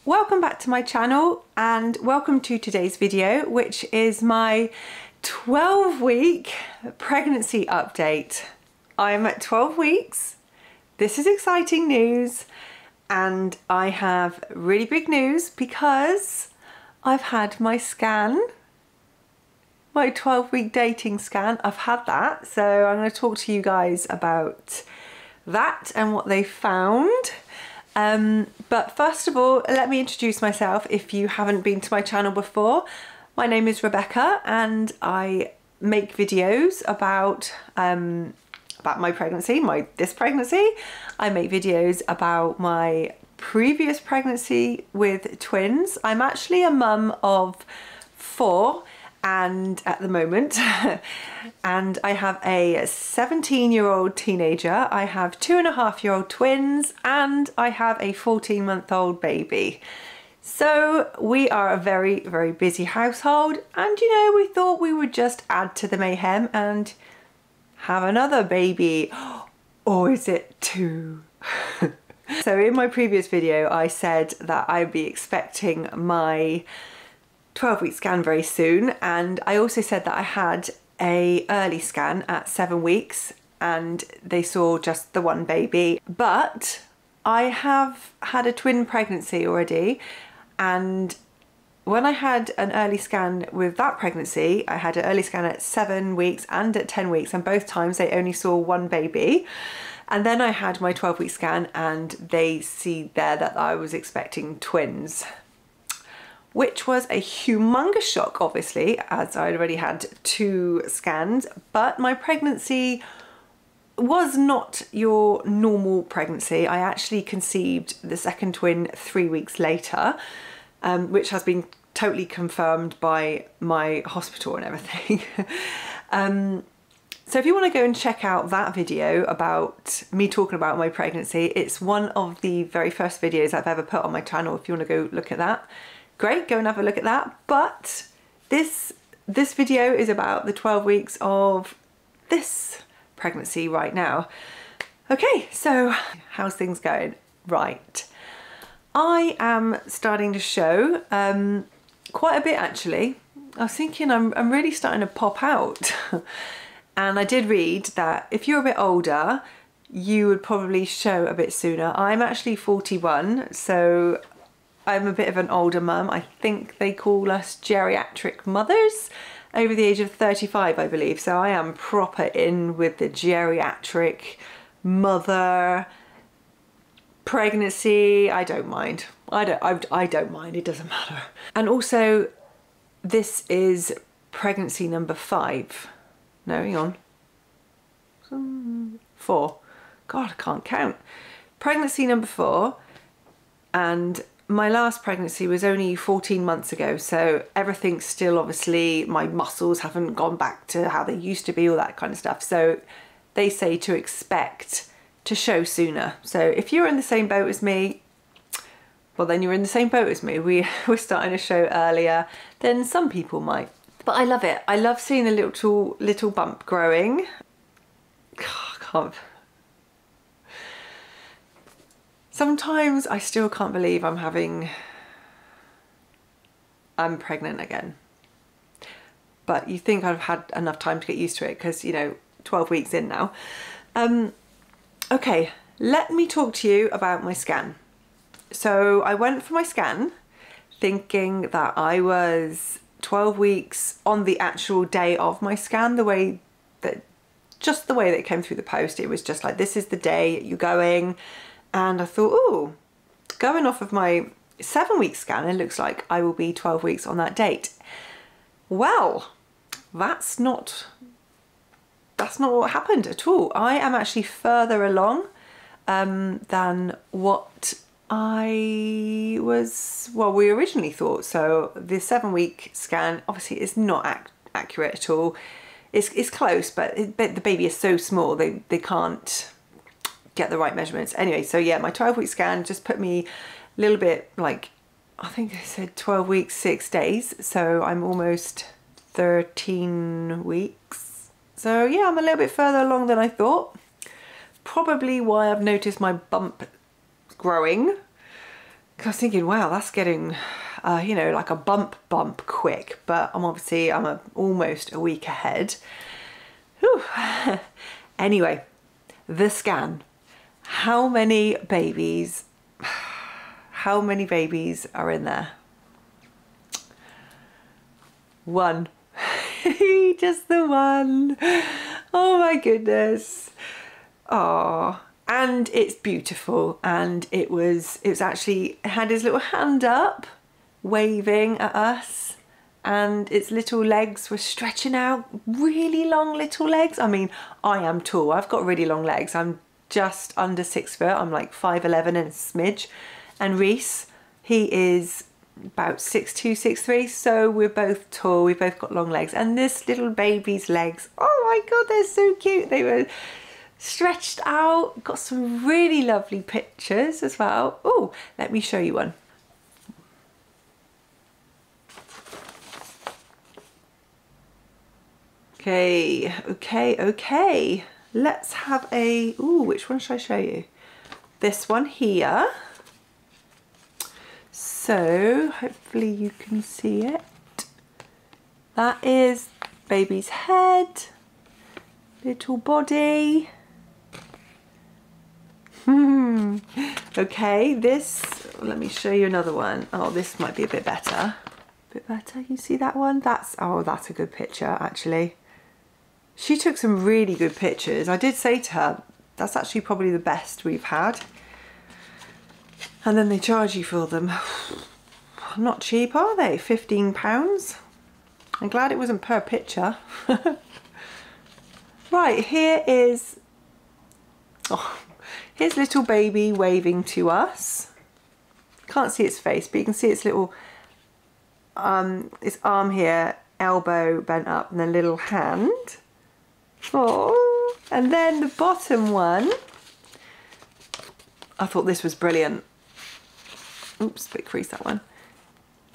Welcome back to my channel and welcome to today's video, which is my 12-week pregnancy update. I'm at 12 weeks. This is exciting news and I have really big news because I've had my scan, my 12-week dating scan. I've had that, so I'm going to talk to you guys about that and what they found. But first of all, let me introduce myself if you haven't been to my channel before. My name is Rebecca and I make videos about my pregnancy, this pregnancy. I make videos about my previous pregnancy with twins. I'm actually a mum of 4 and at the moment and I have a 17-year-old teenager, I have 2.5-year-old twins, and I have a 14-month-old baby. So we are a very, very busy household, and you know, we thought we would just add to the mayhem and have another baby. Or is it 2? So in my previous video I said that I'd be expecting my 12-week scan very soon, and I also said that I had a early scan at 7 weeks and they saw just the one baby. But I have had a twin pregnancy already, and when I had an early scan with that pregnancy, I had an early scan at 7 weeks and at 10 weeks, and both times they only saw one baby. And then I had my 12-week scan and they see there that I was expecting twins, which was a humongous shock, obviously, as I'd already had 2 scans. But my pregnancy was not your normal pregnancy. I actually conceived the second twin 3 weeks later, which has been totally confirmed by my hospital and everything. So if you want to go and check out that video about me talking about my pregnancy, it's one of the very first videos I've ever put on my channel. If you want to go look at that, great, go and have a look at that. But this video is about the 12 weeks of this pregnancy right now. Okay, so how's things going? Right, I am starting to show quite a bit actually. I was thinking I'm really starting to pop out. And I did read that if you're a bit older, you would probably show a bit sooner. I'm actually 41, so I'm a bit of an older mum. I think they call us geriatric mothers over the age of 35, I believe. So I am proper in with the geriatric mother pregnancy. I don't mind. I don't mind. It doesn't matter. And also, this is pregnancy number 5. No, hang on. 4. God, I can't count. Pregnancy number 4, and my last pregnancy was only 14 months ago, so everything's still, obviously, my muscles haven't gone back to how they used to be, all that kind of stuff. So they say to expect to show sooner. So if you're in the same boat as me, well, then you're in the same boat as me. We're starting to show earlier than some people might. But I love it. I love seeing the little bump growing. I can't. Sometimes I still can't believe I'm pregnant again. But you think I've had enough time to get used to it because, you know, 12 weeks in now. Okay, let me talk to you about my scan. So I went for my scan thinking that I was 12 weeks on the actual day of my scan, just the way that it came through the post. It was just like, this is the day you're going. And I thought, oh, going off of my 7-week scan, it looks like I will be 12 weeks on that date. Well, that's not what happened at all. I am actually further along than what we originally thought. So the 7-week scan obviously is not accurate at all. It's close, but the baby is so small they can't get the right measurements. Anyway, so yeah, my 12-week scan just put me a little bit, like, I think I said 12 weeks 6 days, so I'm almost 13 weeks. So yeah, I'm a little bit further along than I thought. Probably why I've noticed my bump growing. 'Cause I was thinking, wow, that's getting, you know, like a bump quick, but I'm almost a week ahead. Whew. Anyway, the scan. How many babies are in there? One. Just the one. Oh my goodness. Oh, and it's beautiful. And it actually had his little hand up, waving at us, and its little legs were stretching out, really long little legs. I mean, I am tall. I've got really long legs. I'm just under 6 foot. I'm like 5'11" and a smidge. And Reese, he is about 6'2", 6'3", so we're both tall, we've both got long legs. And this little baby's legs, oh my god, they're so cute. They were stretched out. Got some really lovely pictures as well. Oh, let me show you one. Okay. Let's have a, ooh, which one should I show you? This one here. So hopefully you can see it. That is baby's head, little body. Okay, this, let me show you another one. Oh, this might be a bit better. You see that one? That's a good picture actually. She took some really good pictures. I did say to her, that's actually probably the best we've had. And then they charge you for them. Not cheap, are they? £15. I'm glad it wasn't per picture. Right, here is, oh, here's little baby waving to us. Can't see its face, but you can see its little, its arm here, elbow bent up, and then little hand. Oh, and then the bottom one, I thought this was brilliant. Oops, bit crease that one.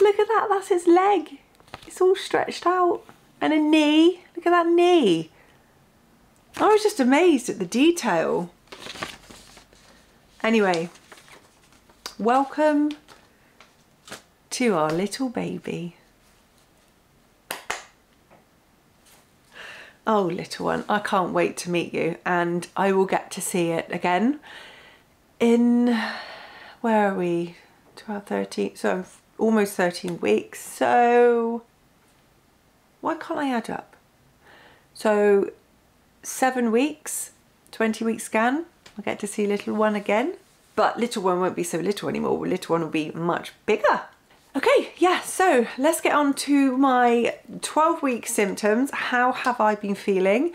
Look at that, that's its leg. It's all stretched out. And a knee, look at that knee. I was just amazed at the detail. Anyway, welcome to our little baby. Oh, little one, I can't wait to meet you, and I will get to see it again in, where are we? 12, 13, so almost 13 weeks. So why can't I add up? So 7 weeks, 20-week scan, I'll get to see little one again. But little one won't be so little anymore. Little one will be much bigger. Okay, yeah, so let's get on to my 12-week symptoms. How have I been feeling?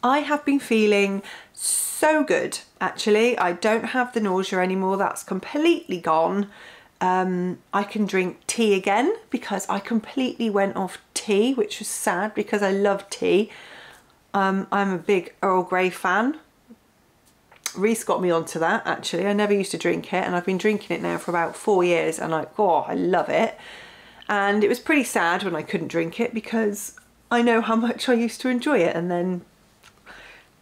I have been feeling so good, actually. I don't have the nausea anymore. That's completely gone. I can drink tea again because I completely went off tea, which was sad because I love tea. I'm a big Earl Grey fan. Reese got me onto that, actually. I never used to drink it, and I've been drinking it now for about 4 years, and I love it. And it was pretty sad when I couldn't drink it because I know how much I used to enjoy it, and then,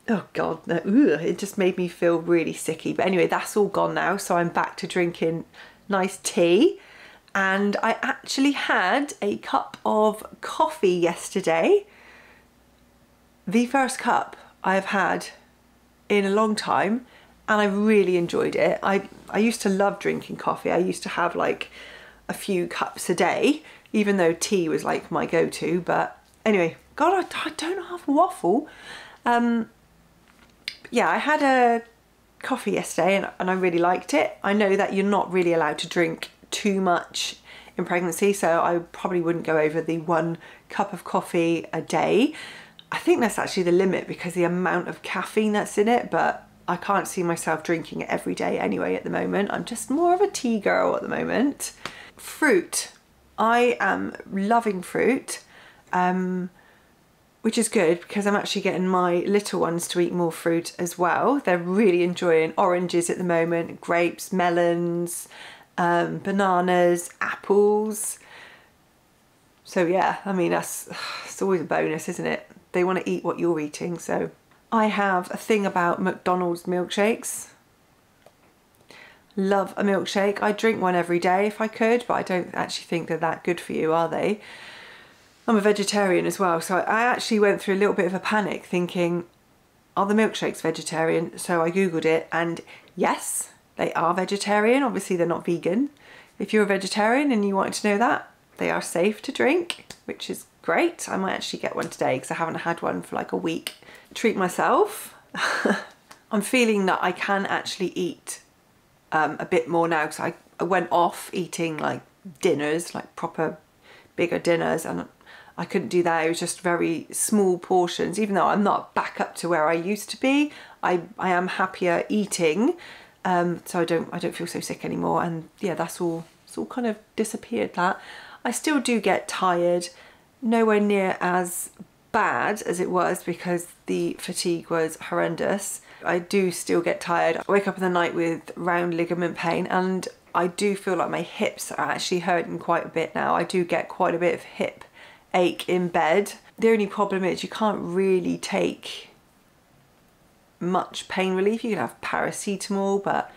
oh god, it just made me feel really sicky. But anyway, that's all gone now, so I'm back to drinking nice tea. And I actually had a cup of coffee yesterday. The first cup I've had in a long time, and I really enjoyed it. I used to love drinking coffee. I used to have like a few cups a day, even though tea was like my go-to. But anyway, god, I don't have a waffle. Yeah, I had a coffee yesterday and I really liked it. I know that you're not really allowed to drink too much in pregnancy, so I probably wouldn't go over the 1 cup of coffee a day. I think that's actually the limit because the amount of caffeine that's in it, but I can't see myself drinking it every day anyway at the moment. I'm just more of a tea girl at the moment. Fruit. I am loving fruit, which is good because I'm actually getting my little ones to eat more fruit as well. They're really enjoying oranges at the moment, grapes, melons, bananas, apples. So yeah, I mean, it's always a bonus, isn't it? They want to eat what you're eating. So I have a thing about McDonald's milkshakes. love a milkshake. I drink one every day if I could, but I don't actually think they're that good for you, are they? I'm a vegetarian as well, so I actually went through a little bit of a panic thinking, are the milkshakes vegetarian? So I googled it, and yes, they are vegetarian. Obviously they're not vegan. If you're a vegetarian and you wanted to know that, they are safe to drink, which is great. I might actually get one today because I haven't had one for like a week. Treat myself. I'm feeling that I can actually eat a bit more now, because I went off eating like dinners, like proper bigger dinners, and I couldn't do that. It was just very small portions. Even though I'm not back up to where I used to be, I am happier eating, so I don't feel so sick anymore. And yeah, it's all kind of disappeared. That I still do get tired, nowhere near as bad as it was because the fatigue was horrendous. I do still get tired. I wake up in the night with round ligament pain, and I do feel like my hips are actually hurting quite a bit now. I do get quite a bit of hip ache in bed. The only problem is you can't really take much pain relief. You can have paracetamol, but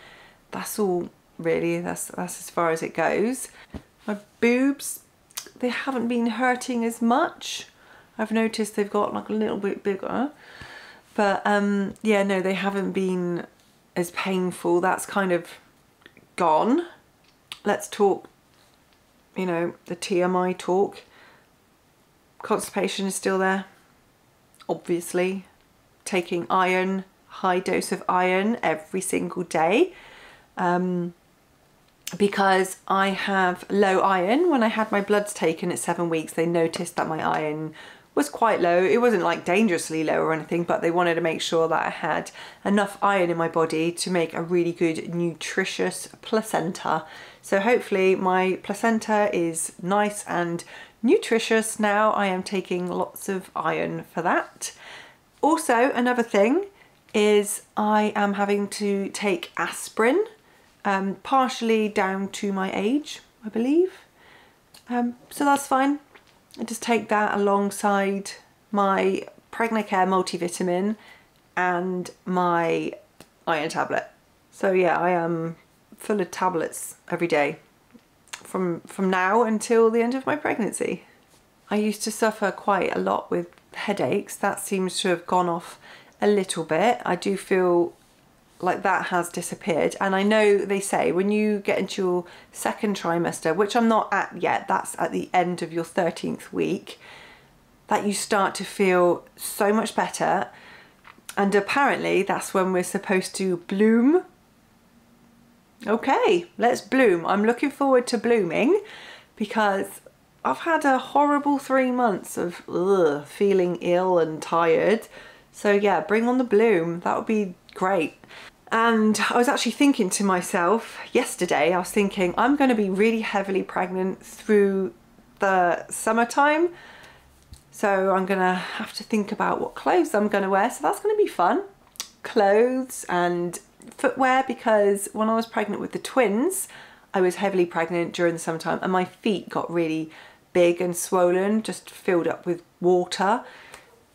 that's all really, that's as far as it goes. My boobs, they haven't been hurting as much. I've noticed they've got like a little bit bigger, but yeah, no, they haven't been as painful. That's kind of gone. Let's talk, you know, the TMI talk. Constipation is still there, obviously. Taking iron, high dose of iron every single day, because I have low iron. When I had my bloods taken at 7 weeks, they noticed that my iron was quite low. It wasn't like dangerously low or anything, but they wanted to make sure that I had enough iron in my body to make a really good nutritious placenta. So hopefully my placenta is nice and nutritious now. I am taking lots of iron for that. Also, another thing is I am having to take aspirin, partially down to my age, I believe. So that's fine. I just take that alongside my Pregnacare multivitamin and my iron tablet. So yeah, I am full of tablets every day from now until the end of my pregnancy. I used to suffer quite a lot with headaches. That seems to have gone off a little bit. I do feel like that has disappeared, and I know they say when you get into your second trimester, which I'm not at yet, that's at the end of your 13th week, that you start to feel so much better, and apparently that's when we're supposed to bloom. Okay, let's bloom. I'm looking forward to blooming because I've had a horrible 3 months of feeling ill and tired. So yeah, bring on the bloom. That would be great. And I was actually thinking to myself yesterday, I was thinking I'm going to be really heavily pregnant through the summertime. So I'm going to have to think about what clothes I'm going to wear. So that's going to be fun. Clothes and footwear, because when I was pregnant with the twins, I was heavily pregnant during the summertime and my feet got really big and swollen, just filled up with water.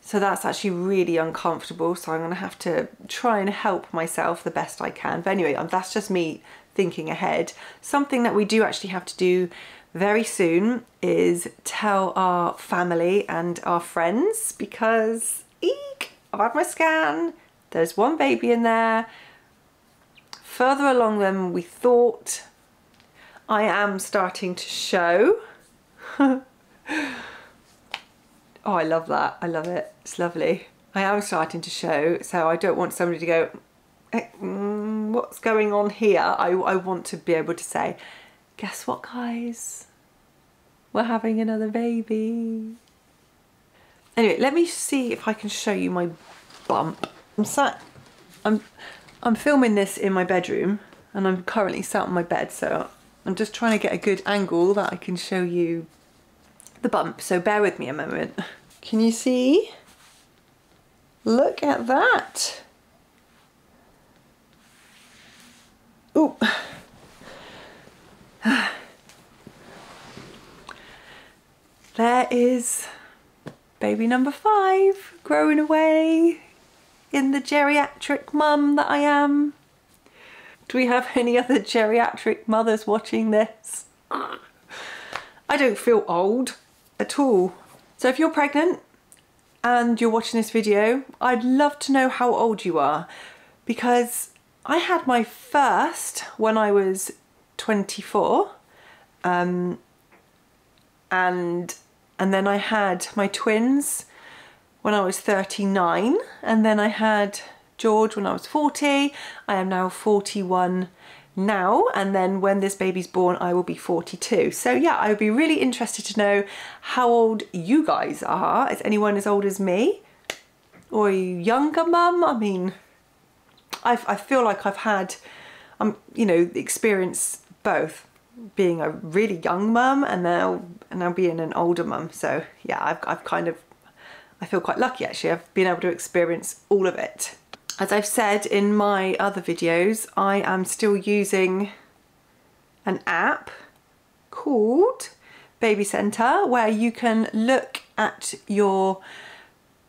So that's actually really uncomfortable. So I'm going to have to try and help myself the best I can. But anyway, that's just me thinking ahead. Something that we do actually have to do very soon is tell our family and our friends, because eek, I've had my scan. There's one baby in there. Further along than we thought. I am starting to show. Oh, I love that. I love it. It's lovely. I am starting to show, so I don't want somebody to go, what's going on here? I want to be able to say, guess what, guys? We're having another baby. Anyway, let me see if I can show you my bump. I'm filming this in my bedroom and I'm currently sat on my bed, so I'm just trying to get a good angle that I can show you the bump, so bear with me a moment. Can you see? Look at that. Ooh. There is baby number 5 growing away in the geriatric mum that I am. Do we have any other geriatric mothers watching this? I don't feel old at all. So if you're pregnant and you're watching this video, I'd love to know how old you are, because I had my first when I was 24, and then I had my twins when I was 39, and then I had George when I was 40. I am now 41 now, and then when this baby's born I will be 42. So yeah, I would be really interested to know how old you guys are. Is anyone as old as me? Or are you younger, mum? I mean, I feel like I've had, you know, experience both, being a really young mum and now being an older mum. So yeah, I feel quite lucky actually. I've been able to experience all of it. As I've said in my other videos, I am still using an app called BabyCenter, where you can look at your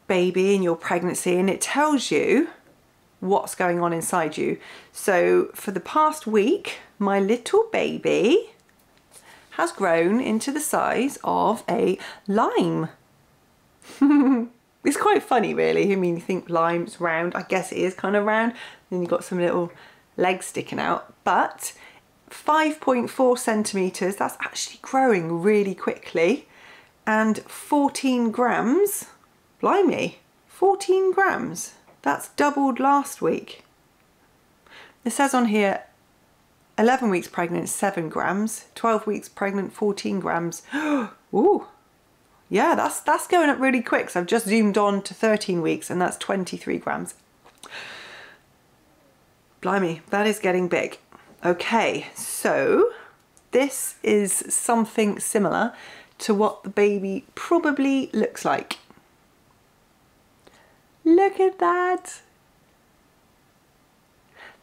baby and your pregnancy and it tells you what's going on inside you. So for the past week, my little baby has grown into the size of a lime. It's quite funny really. I mean, you think lime's round, I guess it is kind of round, then you've got some little legs sticking out, but 5.4 centimetres, that's actually growing really quickly, and 14 grams, blimey, 14 grams, that's doubled last week. It says on here 11 weeks pregnant, 7 grams, 12 weeks pregnant, 14 grams. Ooh. Yeah, that's going up really quick. So I've just zoomed on to 13 weeks and that's 23 grams. Blimey, that is getting big. Okay, so this is something similar to what the baby probably looks like. Look at that.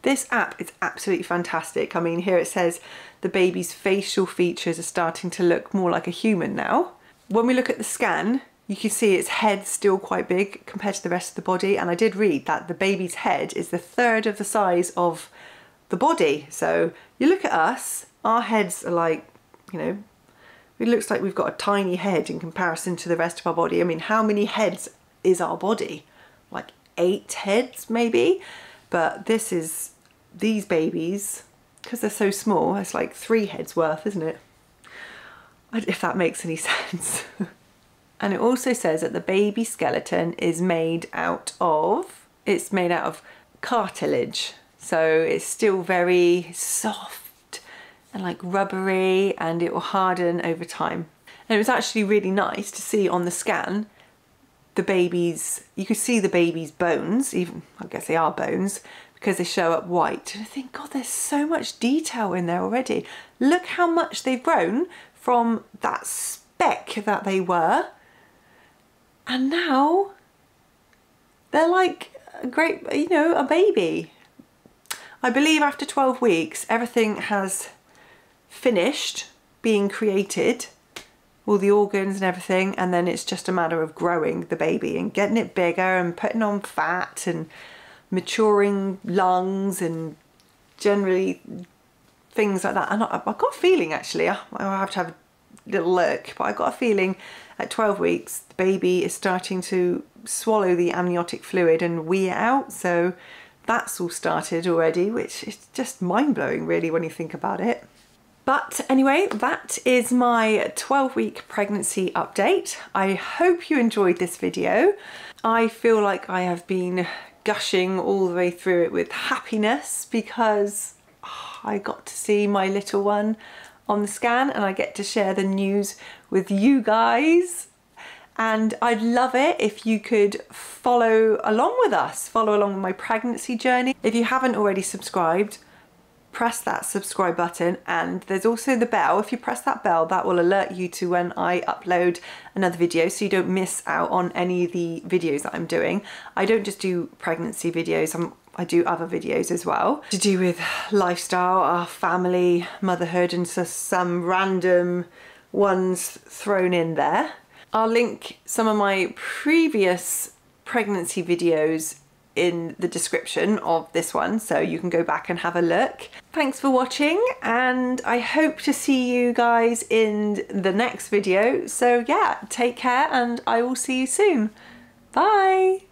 This app is absolutely fantastic. I mean, here it says the baby's facial features are starting to look more like a human now. When we look at the scan, you can see its head's still quite big compared to the rest of the body. And I did read that the baby's head is the third of the size of the body. So you look at us, our heads are like, you know, it looks like we've got a tiny head in comparison to the rest of our body. I mean, how many heads is our body? Like 8 heads maybe? But these babies, because they're so small, it's like 3 heads worth, isn't it? If that makes any sense. And it also says that the baby skeleton is made out of cartilage. So it's still very soft and like rubbery, and it will harden over time. And it was actually really nice to see on the scan you could see the baby's bones, even, I guess they are bones, because they show up white. And I think, God, there's so much detail in there already. Look how much they've grown from that speck that they were, and now they're like a great, you know, a baby. I believe after 12 weeks, everything has finished being created, all the organs and everything, and then it's just a matter of growing the baby and getting it bigger and putting on fat and maturing lungs and generally things like that. And I've got a feeling, actually, I'll have to have a little look, but I got a feeling at 12 weeks the baby is starting to swallow the amniotic fluid and wee it out. So that's all started already, which is just mind-blowing really when you think about it. But anyway, that is my 12-week pregnancy update. I hope you enjoyed this video. I feel like I have been gushing all the way through it with happiness because I got to see my little one on the scan and I get to share the news with you guys. And I'd love it if you could follow along with us, follow along with my pregnancy journey. If you haven't already subscribed, press that subscribe button, and there's also the bell. If you press that bell, that will alert you to when I upload another video, so you don't miss out on any of the videos that I'm doing. I don't just do pregnancy videos, I do other videos as well to do with lifestyle, our family, motherhood, and so some random ones thrown in there. I'll link some of my previous pregnancy videos in the description of this one, so you can go back and have a look. Thanks for watching, and I hope to see you guys in the next video. So yeah, take care, and I will see you soon. Bye!